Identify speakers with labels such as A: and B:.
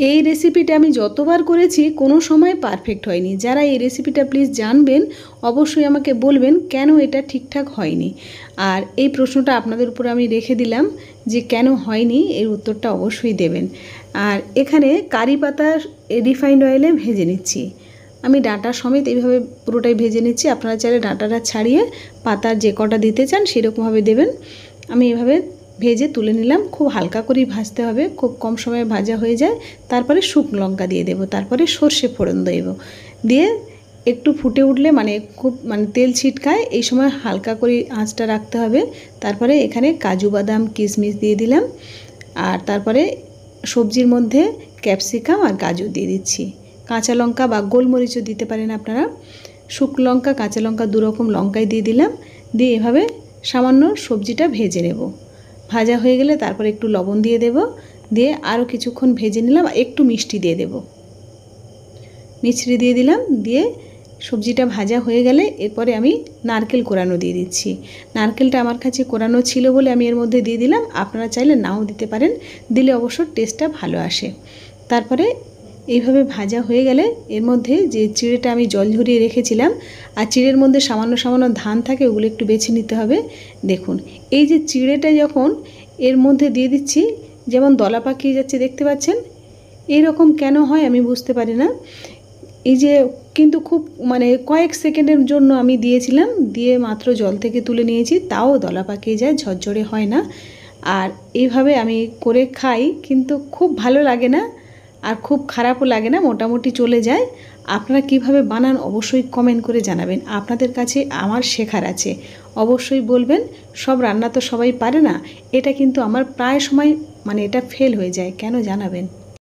A: এই রেসিপিটা আমি যতবার করেছি কোনো সময় পারফেক্ট হয়নি। যারা এই রেসিপিটা প্লিজ জানবেন অবশ্যই আমাকে বলবেন কেন এটা ঠিকঠাক হয়নি। আর এই প্রশ্নটা আপনাদের উপর আমি রেখে দিলাম যে কেন হয়নি, এর উত্তরটা অবশ্যই দেবেন। আর এখানে কারি পাতা রিফাইন্ড অয়েলে ভেজে নিচ্ছি। আমি ডাঁটা সমেত এইভাবে পুরোটাই ভেজে নিচ্ছি। আপনারা চাইলে ডাঁটাটা ছাড়িয়ে পাতার যে কটা দিতে চান সেরকমভাবে দেবেন। আমি এভাবে ভেজে তুলে নিলাম। খুব হালকা করেই ভাজতে হবে, খুব কম সময়ে ভাজা হয়ে যায়। তারপরে শুকনো লঙ্কা দিয়ে দেবো, তারপরে সর্ষে ফোড়ন দেবো, দিয়ে একটু ফুটে উঠলে খুব তেল ছিটকায়, এই সময় হালকা করে আঁচটা রাখতে হবে। তারপরে এখানে কাজু বাদাম কিশমিশ দিয়ে দিলাম, আর তারপরে সবজির মধ্যে ক্যাপসিকাম আর গাজর দিয়ে দিচ্ছি। কাঁচা লঙ্কা বা গোলমরিচও দিতে পারেন আপনারা। শুকনো লঙ্কা কাঁচা লঙ্কা দুরকম লঙ্কাই দিয়ে দিলাম। দিয়ে এভাবে সামান্য সবজিটা ভেজে নেব। ভাজা হয়ে গেলে তারপরে একটু লবণ দিয়ে দেব, দিয়ে আরও কিছুক্ষণ ভেজে নিলাম। একটু মিষ্টি দিয়ে দেব, মিষ্টি দিয়ে দিলাম। দিয়ে সবজিটা ভাজা হয়ে গেলে এরপরে আমি নারকেল কোরানো দিয়ে দিচ্ছি। নারকেলটা আমার কাছে কোরানো ছিল বলে আমি এর মধ্যে দিয়ে দিলাম। আপনারা চাইলে নাও দিতে পারেন, দিলে অবশ্য টেস্টটা ভালো আসে। তারপরে এইভাবে ভাজা হয়ে গেলে এর মধ্যে যে চিড়েটা আমি জল ঝরিয়ে রেখেছিলাম, আর চিড়ের মধ্যে সামান্য সামান্য ধান থাকে, ওগুলো একটু বেছে নিতে হবে। দেখুন এই যে চিড়েটা যখন এর মধ্যে দিয়ে দিচ্ছি, যেমন দলা পাকিয়ে যাচ্ছে দেখতে পাচ্ছেন। এইরকম কেন হয় আমি বুঝতে পারি না। এই যে কিন্তু খুব কয়েক সেকেন্ডের জন্য আমি দিয়েছিলাম, দিয়ে মাত্র জল থেকে তুলে নিয়েছি, তাও দলা পাকিয়ে যায়, ঝরঝরে হয় না। আর এইভাবে আমি করে খাই, কিন্তু খুব ভালো লাগে না আর খুব খারাপও লাগে না, মোটামুটি চলে যায়। আপনারা কিভাবে বানান অবশ্যই কমেন্ট করে জানাবেন। আপনাদের কাছে আমার শেখার আছে, অবশ্যই বলবেন। সব রান্না তো সবাই পারে না, এটা কিন্তু আমার প্রায় সময় এটা ফেল হয়ে যায়, কেন জানাবেন।